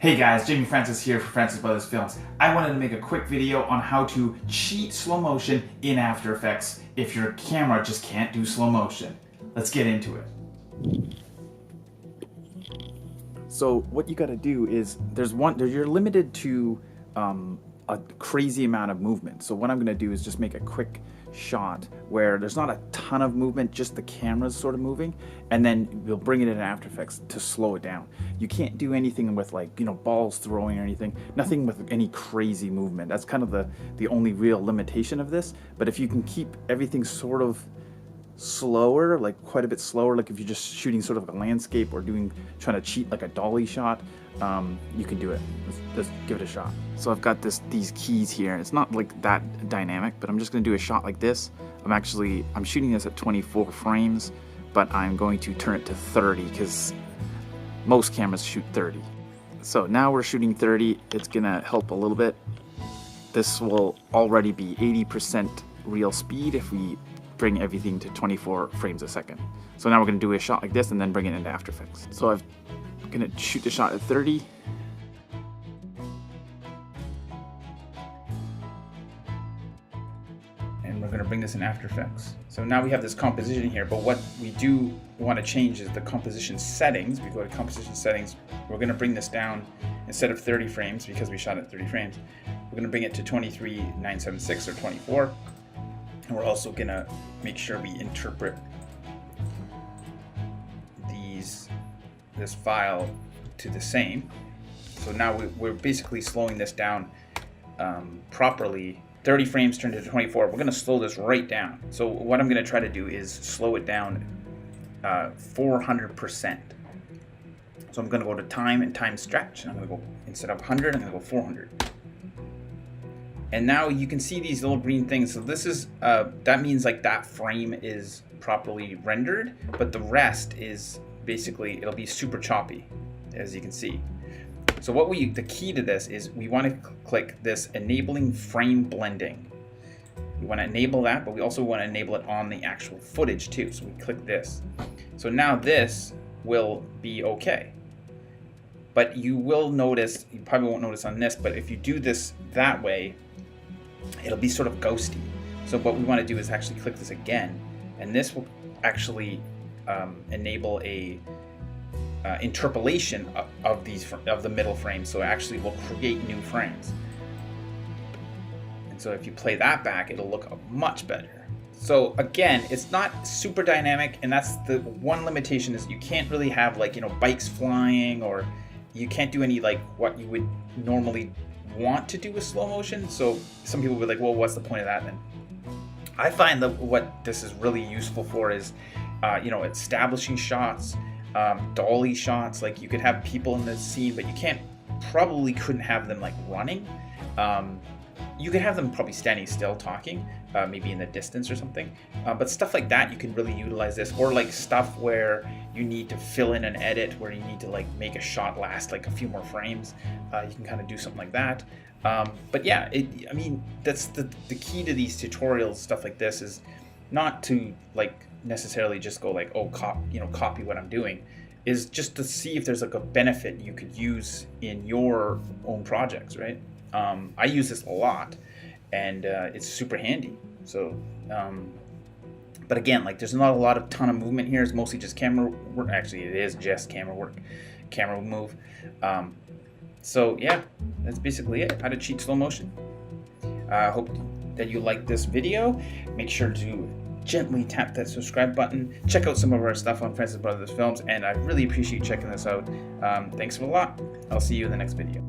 Hey guys, Jamie Francis here for Francis Brothers Films. I wanted to make a quick video on how to cheat slow motion in After Effects if your camera just can't do slow motion. Let's get into it. So what you gotta do is, you're limited to a crazy amount of movement. So what I'm gonna do is just make a quick shot where there's not a ton of movement, just the camera's sort of moving, and then we'll bring it in After Effects to slow it down. You can't do anything with balls throwing or anything, nothing with any crazy movement. That's kind of the only real limitation of this. But if you can keep everything sort of slower, like quite a bit slower, like if you're just shooting sort of a landscape or trying to cheat like a dolly shot, you can do it. Let's give it a shot. So I've got these keys here. It's not like that dynamic, but I'm just gonna do a shot like this. I'm shooting this at 24 frames, but I'm going to turn it to 30 because most cameras shoot 30. So now we're shooting 30. It's gonna help a little bit. This will already be 80% real speed if we bring everything to 24 frames a second. So now we're gonna do a shot like this and then bring it into After Effects. So I'm gonna shoot the shot at 30. And we're gonna bring this in After Effects. So now we have this composition here, but what we do want to change is the composition settings. We go to composition settings. We're gonna bring this down instead of 30 frames because we shot at 30 frames. We're gonna bring it to 23,976 or 24. And we're also gonna make sure we interpret this file to the same. So now we're basically slowing this down properly. 30 frames turned to 24. We're gonna slow this right down. So what I'm gonna try to do is slow it down 400%. So I'm gonna go to time and time stretch, and I'm gonna go, instead of 100, I'm gonna go 400. And now you can see these little green things. So this is, that means like that frame is properly rendered, but the rest is basically, it'll be super choppy, as you can see. So the key to this is we want to click this enabling frame blending. We want to enable that, but we also want to enable it on the actual footage too. So we click this. So now this will be okay. But you will notice, you probably won't notice on this, but if you do this that way, it'll be sort of ghosty. So what we want to do is actually click this again, and this will actually enable a interpolation of the middle frames. So it actually will create new frames. And so if you play that back, it'll look much better. So again, it's not super dynamic, and that's the one limitation, is you can't really have bikes flying, or you can't do any what you would normally want to do with slow motion. So some people will be like, well, what's the point of that then? I find that what this is really useful for is establishing shots, dolly shots. Like you could have people in the scene, but you couldn't have them running. You could have them probably standing still talking, maybe in the distance or something. But stuff like that, you can really utilize this. Or stuff where you need to fill in an edit, where you need to make a shot last a few more frames. You can kind of do something like that. But yeah, that's the key to these tutorials, stuff like this, is not to necessarily just go copy what I'm doing, is just to see if there's a benefit you could use in your own projects, right? I use this a lot, and it's super handy. So, but again, there's not a ton of movement here. It's mostly just camera work. Actually, it is just camera work, camera move. So yeah, that's basically it. How to cheat slow motion. I hope that you like this video. Make sure to gently tap that subscribe button. Check out some of our stuff on Francis Brothers Films, and I really appreciate you checking this out. Thanks a lot. I'll see you in the next video.